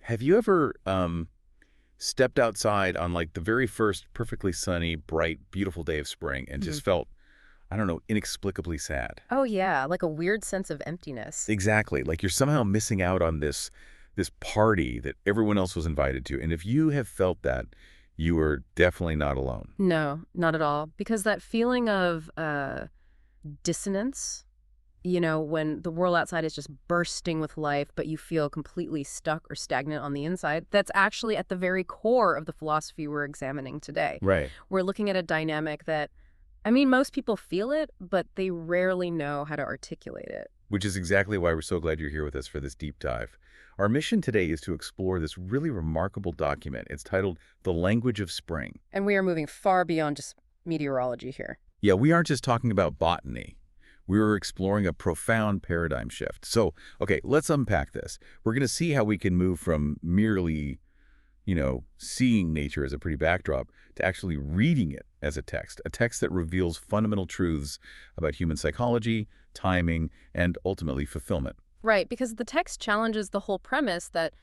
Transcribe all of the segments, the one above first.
Have you ever stepped outside on like the very first perfectly sunny, bright, beautiful day of spring and Mhm. just felt, I don't know, inexplicably sad? Oh, yeah, like a weird sense of emptiness. Exactly. Like you're somehow missing out on this party that everyone else was invited to. And if you have felt that, you are definitely not alone. No, not at all. Because that feeling of dissonance, when the world outside is just bursting with life, but you feel completely stuck or stagnant on the inside, that's actually at the very core of the philosophy we're examining today. Right. We're looking at a dynamic that, I mean, most people feel it, but they rarely know how to articulate it. Which is exactly why we're so glad you're here with us for this deep dive. Our mission today is to explore this really remarkable document. It's titled The Language of Spring. And we are moving far beyond just meteorology here. Yeah, we aren't just talking about botany. We were exploring a profound paradigm shift. So, okay, let's unpack this. We're going to see how we can move from merely, seeing nature as a pretty backdrop to actually reading it as a text that reveals fundamental truths about human psychology, timing, and ultimately fulfillment. Right, because the text challenges the whole premise that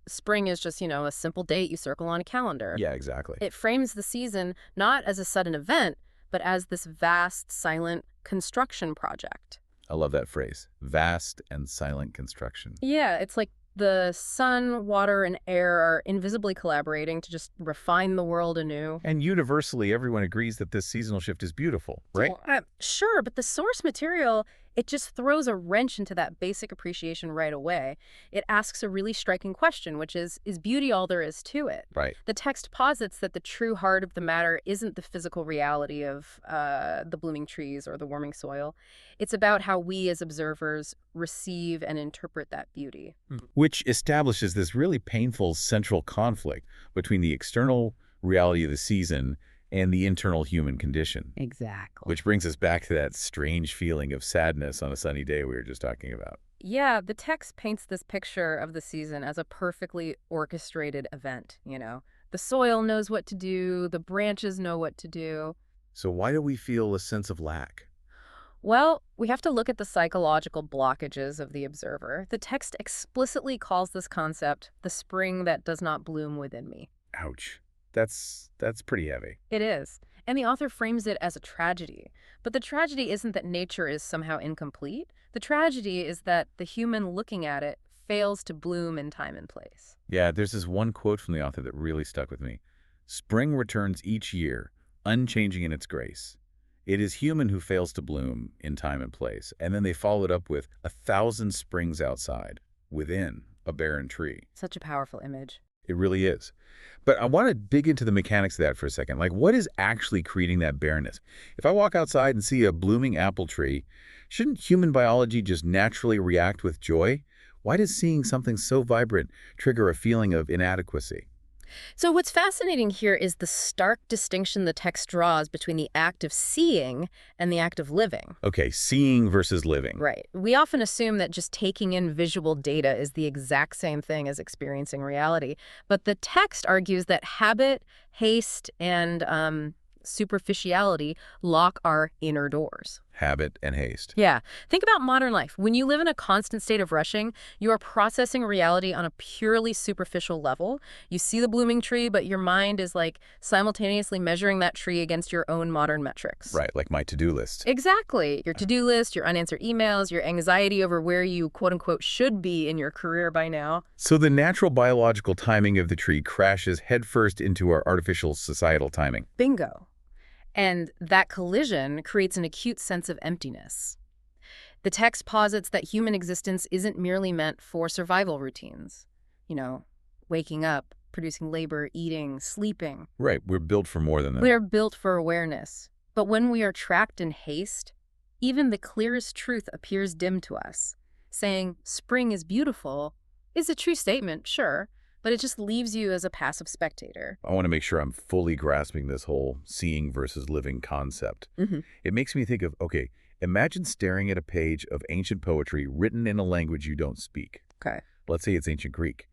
spring is just, a simple date you circle on a calendar. Yeah, exactly. It frames the season not as a sudden event, but as this vast, silent construction project. I love that phrase, vast and silent construction. Yeah, it's like the sun, water, and air are invisibly collaborating to just refine the world anew. And universally, everyone agrees that this seasonal shift is beautiful, right? Well, sure, but the source material, it just throws a wrench into that basic appreciation right away. It asks a really striking question, which is beauty all there is to it? Right. The text posits that the true heart of the matter isn't the physical reality of the blooming trees or the warming soil. It's about how we as observers receive and interpret that beauty. Which establishes this really painful central conflict between the external reality of the season and the internal human condition. Exactly. Which brings us back to that strange feeling of sadness on a sunny day we were just talking about. Yeah, the text paints this picture of the season as a perfectly orchestrated event. The soil knows what to do, the branches know what to do. So why do we feel a sense of lack? Well, we have to look at the psychological blockages of the observer. The text explicitly calls this concept the spring that does not bloom within me. Ouch. That's pretty heavy. It is. And the author frames it as a tragedy. But the tragedy isn't that nature is somehow incomplete. The tragedy is that the human looking at it fails to bloom in time and place. Yeah, there's this one quote from the author that really stuck with me. Spring returns each year, unchanging in its grace. It is human who fails to bloom in time and place. And then they followed up with 1,000 springs outside, within a barren tree. Such a powerful image. It really is. But I want to dig into the mechanics of that for a second. Like, what is actually creating that barrenness? If I walk outside and see a blooming apple tree, shouldn't human biology just naturally react with joy? Why does seeing something so vibrant trigger a feeling of inadequacy? So what's fascinating here is the stark distinction the text draws between the act of seeing and the act of living. Okay, seeing versus living. Right. We often assume that just taking in visual data is the exact same thing as experiencing reality. But the text argues that habit, haste, and superficiality lock our inner doors. Habit and haste. Yeah. Think about modern life. When you live in a constant state of rushing, you are processing reality on a purely superficial level. You see the blooming tree, but your mind is like simultaneously measuring that tree against your own modern metrics. Right, like my to-do list. Exactly. Your to-do list, your unanswered emails, your anxiety over where you quote-unquote should be in your career by now. So the natural biological timing of the tree crashes headfirst into our artificial societal timing. Bingo. And that collision creates an acute sense of emptiness. The text posits that human existence isn't merely meant for survival routines. Waking up, producing labor, eating, sleeping. Right, we're built for more than that. We're built for awareness. But when we are trapped in haste, even the clearest truth appears dim to us. Saying spring is beautiful is a true statement, sure, but it just leaves you as a passive spectator. I want to make sure I'm fully grasping this whole seeing versus living concept. It makes me think of, okay, imagine staring at a page of ancient poetry written in a language you don't speak. Okay. Let's say it's ancient Greek.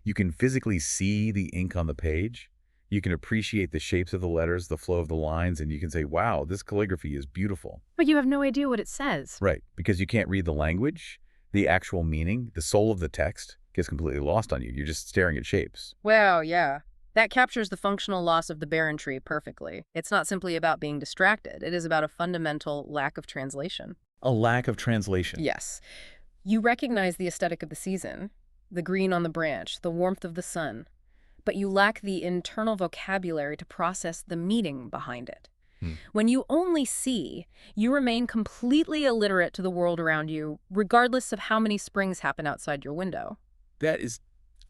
You can physically see the ink on the page. You can appreciate the shapes of the letters, the flow of the lines, and you can say, wow, this calligraphy is beautiful. But you have no idea what it says. Right, because you can't read the language, the actual meaning, the soul of the text. gets completely lost on you. You're just staring at shapes. Wow, yeah. That captures the functional loss of the barren tree perfectly. It's not simply about being distracted. It is about a fundamental lack of translation. A lack of translation. Yes. You recognize the aesthetic of the season, the green on the branch, the warmth of the sun, but you lack the internal vocabulary to process the meaning behind it. When you only see, you remain completely illiterate to the world around you, regardless of how many springs happen outside your window. That is,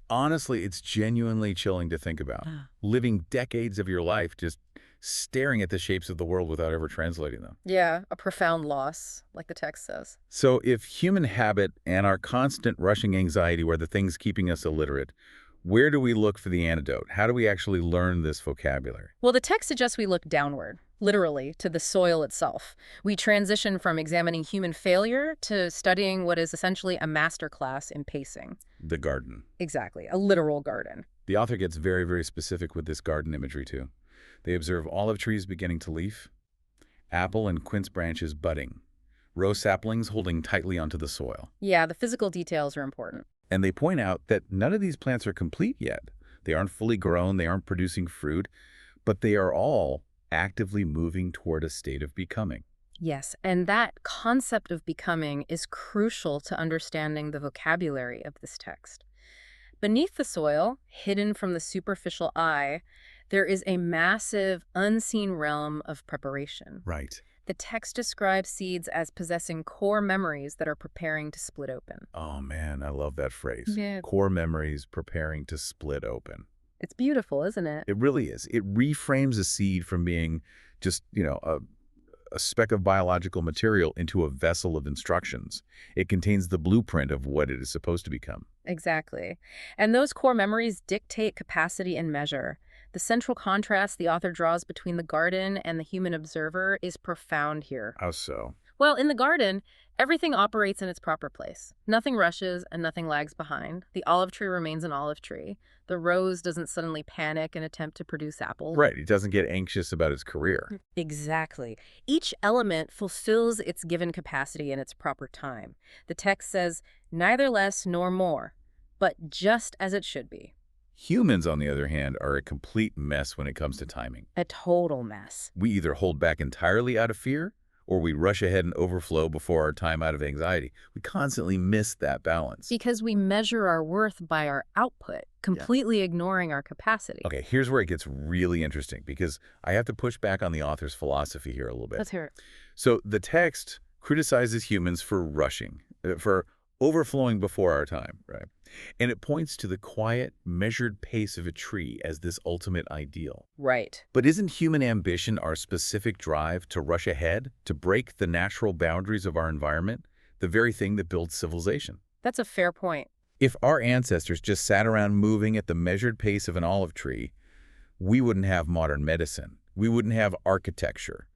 honestly, it's genuinely chilling to think about. Living decades of your life just staring at the shapes of the world without ever translating them. Yeah, a profound loss, like the text says. So if human habit and our constant rushing anxiety were the things keeping us illiterate, where do we look for the antidote? How do we actually learn this vocabulary? Well, the text suggests we look downward, literally, to the soil itself. We transition from examining human failure to studying what is essentially a masterclass in pacing. The garden. Exactly, a literal garden. The author gets very, very specific with this garden imagery, too. They observe olive trees beginning to leaf, apple and quince branches budding, rose saplings holding tightly onto the soil. Yeah, the physical details are important. And they point out that none of these plants are complete yet. They aren't fully grown, they aren't producing fruit, but they are all actively moving toward a state of becoming. Yes, and that concept of becoming is crucial to understanding the vocabulary of this text. Beneath the soil, hidden from the superficial eye, there is a massive, unseen realm of preparation. Right. The text describes seeds as possessing core memories that are preparing to split open. Oh, man, I love that phrase. Yeah. Core memories preparing to split open. It's beautiful, isn't it? It really is. It reframes a seed from being just, a speck of biological material into a vessel of instructions. It contains the blueprint of what it is supposed to become. Exactly. And those core memories dictate capacity and measure. The central contrast the author draws between the garden and the human observer is profound here. How so? Well, in the garden, everything operates in its proper place. Nothing rushes and nothing lags behind. The olive tree remains an olive tree. The rose doesn't suddenly panic and attempt to produce apples. Right. It doesn't get anxious about its career. Exactly. Each element fulfills its given capacity in its proper time. The text says, neither less nor more, but just as it should be. Humans, on the other hand, are a complete mess when it comes to timing. A total mess. We either hold back entirely out of fear, or we rush ahead and overflow before our time out of anxiety. We constantly miss that balance. Because we measure our worth by our output, completely ignoring our capacity. Okay, here's where it gets really interesting, because I have to push back on the author's philosophy here a little bit. Let's hear it. So the text criticizes humans for rushing, for overflowing before our time, right? And it points to the quiet, measured pace of a tree as this ultimate ideal. Right. But isn't human ambition our specific drive to rush ahead, to break the natural boundaries of our environment, the very thing that builds civilization? That's a fair point. If our ancestors just sat around moving at the measured pace of an olive tree, we wouldn't have modern medicine. We wouldn't have architecture.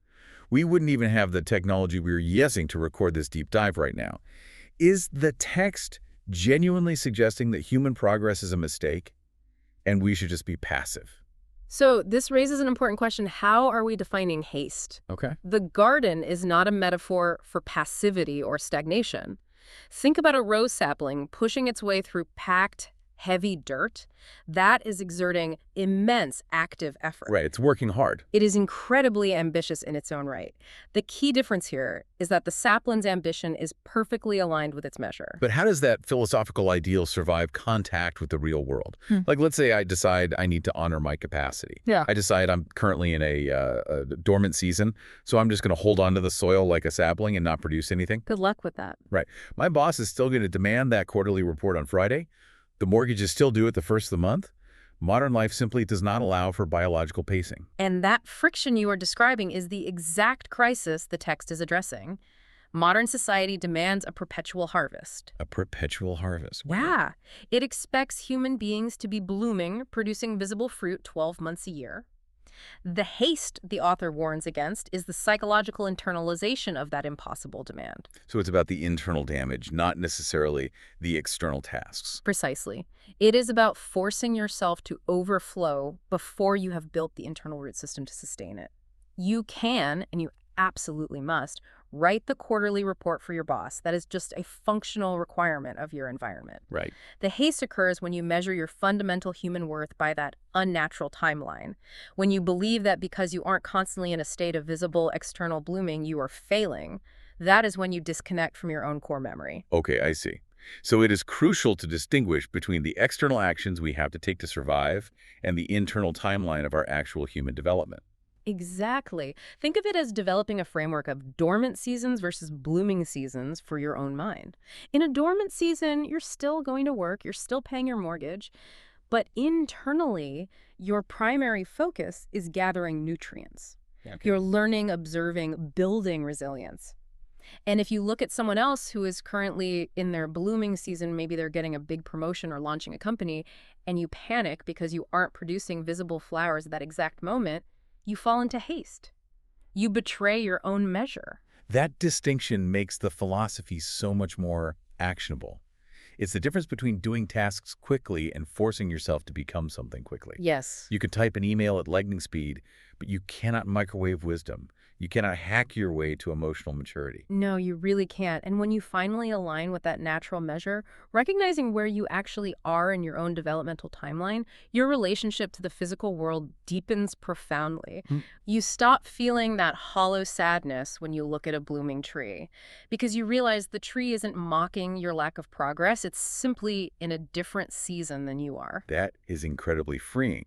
We wouldn't even have the technology we're using to record this deep dive right now. Is the text genuinely suggesting that human progress is a mistake and we should just be passive? So this raises an important question. How are we defining haste? Okay. The garden is not a metaphor for passivity or stagnation. Think about a rose sapling pushing its way through packed, heavy dirt. That is exerting immense active effort. Right, it's working hard. It is incredibly ambitious in its own right. The key difference here is that the sapling's ambition is perfectly aligned with its measure. But how does that philosophical ideal survive contact with the real world? Like, let's say I decide I need to honor my capacity. Yeah. I decide I'm currently in a dormant season, so I'm just going to hold on to the soil like a sapling and not produce anything. Good luck with that. Right. My boss is still going to demand that quarterly report on Friday. The mortgage is still due at the first of the month. Modern life simply does not allow for biological pacing. And that friction you are describing is the exact crisis the text is addressing. Modern society demands a perpetual harvest. A perpetual harvest. Wow. Yeah. It expects human beings to be blooming, producing visible fruit 12 months a year. The haste the author warns against is the psychological internalization of that impossible demand. So it's about the internal damage, not necessarily the external tasks. Precisely. It is about forcing yourself to overflow before you have built the internal root system to sustain it. You can, and you absolutely must, Write the quarterly report for your boss. That is just a functional requirement of your environment. Right. The haste occurs when you measure your fundamental human worth by that unnatural timeline. When you believe that because you aren't constantly in a state of visible external blooming, you are failing. That is when you disconnect from your own core memory. Okay, I see. So it is crucial to distinguish between the external actions we have to take to survive and the internal timeline of our actual human development. Exactly. Think of it as developing a framework of dormant seasons versus blooming seasons for your own mind. In a dormant season, you're still going to work, you're still paying your mortgage, but internally, your primary focus is gathering nutrients. Okay. You're learning, observing, building resilience. And if you look at someone else who is currently in their blooming season, maybe they're getting a big promotion or launching a company, and you panic because you aren't producing visible flowers at that exact moment, you fall into haste. You betray your own measure. That distinction makes the philosophy so much more actionable. It's the difference between doing tasks quickly and forcing yourself to become something quickly. Yes. You can type an email at lightning speed, but you cannot microwave wisdom. You cannot hack your way to emotional maturity. No, you really can't. And when you finally align with that natural measure, recognizing where you actually are in your own developmental timeline, your relationship to the physical world deepens profoundly. You stop feeling that hollow sadness when you look at a blooming tree, because you realize the tree isn't mocking your lack of progress. It's simply in a different season than you are. That is incredibly freeing.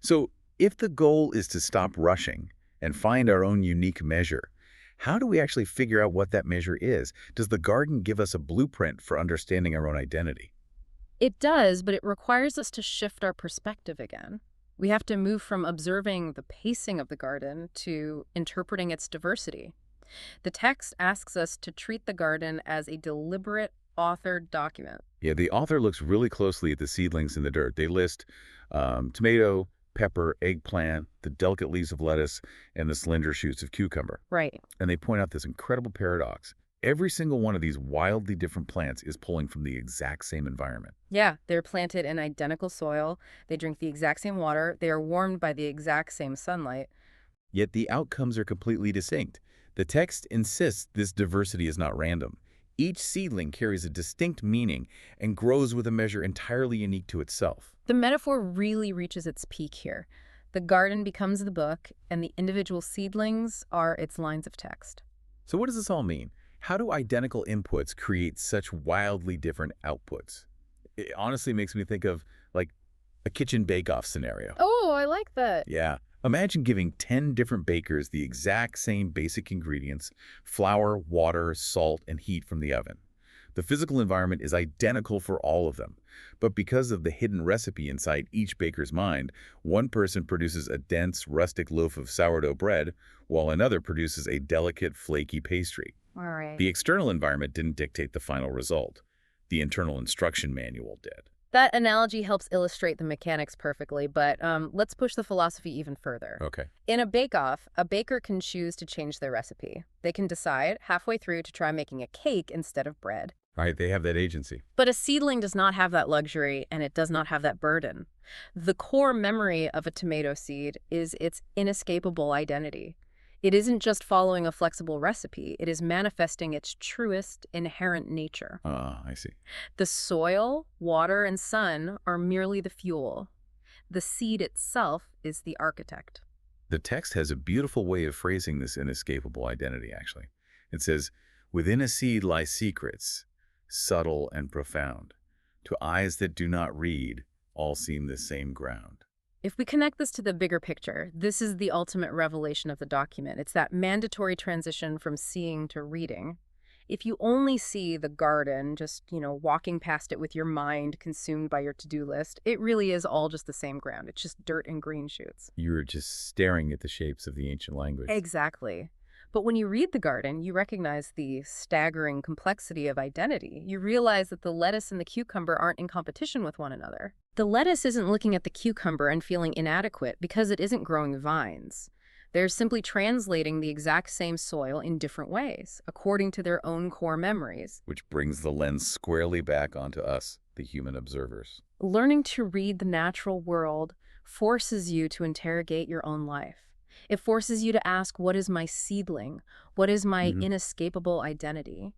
So if the goal is to stop rushing and find our own unique measure, how do we actually figure out what that measure is? Does the garden give us a blueprint for understanding our own identity? It does, but it requires us to shift our perspective again. We have to move from observing the pacing of the garden to interpreting its diversity. The text asks us to treat the garden as a deliberate, authored document. Yeah, the author looks really closely at the seedlings in the dirt. They list tomato, pepper, eggplant, the delicate leaves of lettuce, and the slender shoots of cucumber. Right. And they point out this incredible paradox. Every single one of these wildly different plants is pulling from the exact same environment. Yeah, they're planted in identical soil. They drink the exact same water. They are warmed by the exact same sunlight. Yet the outcomes are completely distinct. The text insists this diversity is not random. Each seedling carries a distinct meaning and grows with a measure entirely unique to itself. The metaphor really reaches its peak here. The garden becomes the book, and the individual seedlings are its lines of text. So what does this all mean? How do identical inputs create such wildly different outputs? It honestly makes me think of, like, a kitchen bake-off scenario. Oh, I like that. Yeah. Imagine giving 10 different bakers the exact same basic ingredients: flour, water, salt, and heat from the oven. The physical environment is identical for all of them. But because of the hidden recipe inside each baker's mind, one person produces a dense, rustic loaf of sourdough bread, while another produces a delicate, flaky pastry. All right. The external environment didn't dictate the final result. The internal instruction manual did. That analogy helps illustrate the mechanics perfectly, but let's push the philosophy even further. Okay. In a bake-off, a baker can choose to change their recipe. They can decide halfway through to try making a cake instead of bread. Right, they have that agency. But a seedling does not have that luxury, and it does not have that burden. The core memory of a tomato seed is its inescapable identity. It isn't just following a flexible recipe, it is manifesting its truest, inherent nature. I see. The soil, water, and sun are merely the fuel. The seed itself is the architect. The text has a beautiful way of phrasing this inescapable identity, actually. It says, "Within a seed lie secrets, subtle and profound. To eyes that do not read, all seem the same ground." If we connect this to the bigger picture, this is the ultimate revelation of the document. It's that mandatory transition from seeing to reading. If you only see the garden, just, walking past it with your mind consumed by your to-do list, it really is all just the same ground. It's just dirt and green shoots. You're just staring at the shapes of the ancient language. Exactly. But when you read the garden, you recognize the staggering complexity of identity. You realize that the lettuce and the cucumber aren't in competition with one another. The lettuce isn't looking at the cucumber and feeling inadequate because it isn't growing vines. They're simply translating the exact same soil in different ways, according to their own core memories. Which brings the lens squarely back onto us, the human observers. Learning to read the natural world forces you to interrogate your own life. It forces you to ask, what is my seedling? What is my Hmm. inescapable identity?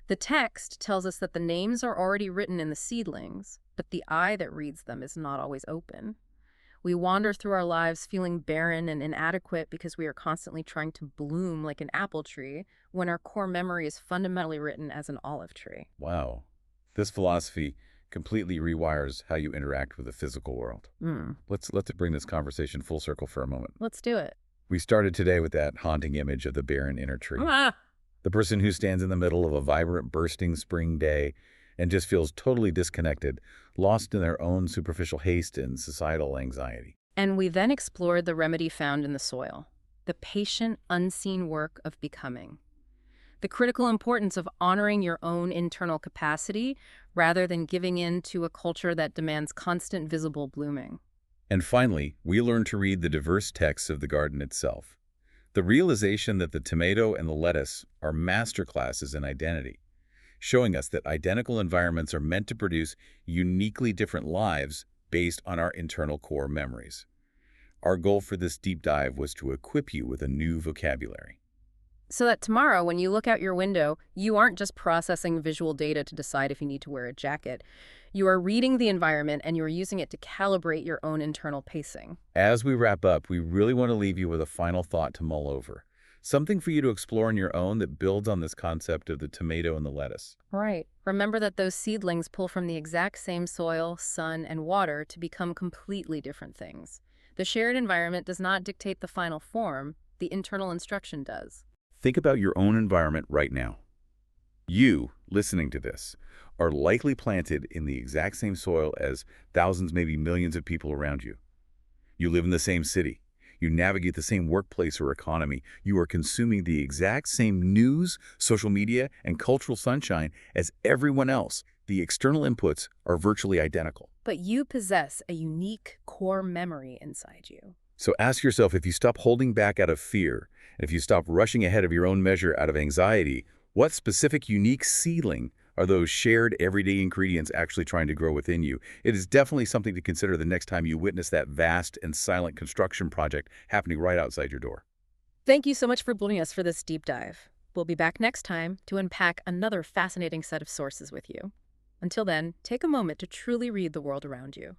The text tells us that the names are already written in the seedlings, but the eye that reads them is not always open. We wander through our lives feeling barren and inadequate because we are constantly trying to bloom like an apple tree when our core memory is fundamentally written as an olive tree. Wow. This philosophy completely rewires how you interact with the physical world. Hmm. Let's bring this conversation full circle for a moment. Let's do it. We started today with that haunting image of the barren inner tree. Ah! The person who stands in the middle of a vibrant, bursting spring day and just feels totally disconnected, lost in their own superficial haste and societal anxiety. And we then explored the remedy found in the soil, the patient, unseen work of becoming. The critical importance of honoring your own internal capacity rather than giving in to a culture that demands constant visible blooming. And finally, we learned to read the diverse texts of the garden itself. The realization that the tomato and the lettuce are masterclasses in identity, showing us that identical environments are meant to produce uniquely different lives based on our internal core memories. Our goal for this deep dive was to equip you with a new vocabulary. So that tomorrow, when you look out your window, you aren't just processing visual data to decide if you need to wear a jacket. You are reading the environment and you are using it to calibrate your own internal pacing. As we wrap up, we really want to leave you with a final thought to mull over. Something for you to explore on your own that builds on this concept of the tomato and the lettuce. Right. Remember that those seedlings pull from the exact same soil, sun, and water to become completely different things. The shared environment does not dictate the final form, the internal instruction does. Think about your own environment right now. You, listening to this, are likely planted in the exact same soil as thousands, maybe millions of people around you. You live in the same city. You navigate the same workplace or economy. You are consuming the exact same news, social media, and cultural sunshine as everyone else. The external inputs are virtually identical. But you possess a unique core memory inside you. So ask yourself, if you stop holding back out of fear, and if you stop rushing ahead of your own measure out of anxiety, what specific unique seedling are those shared everyday ingredients actually trying to grow within you? It is definitely something to consider the next time you witness that vast and silent construction project happening right outside your door. Thank you so much for joining us for this deep dive. We'll be back next time to unpack another fascinating set of sources with you. Until then, take a moment to truly read the world around you.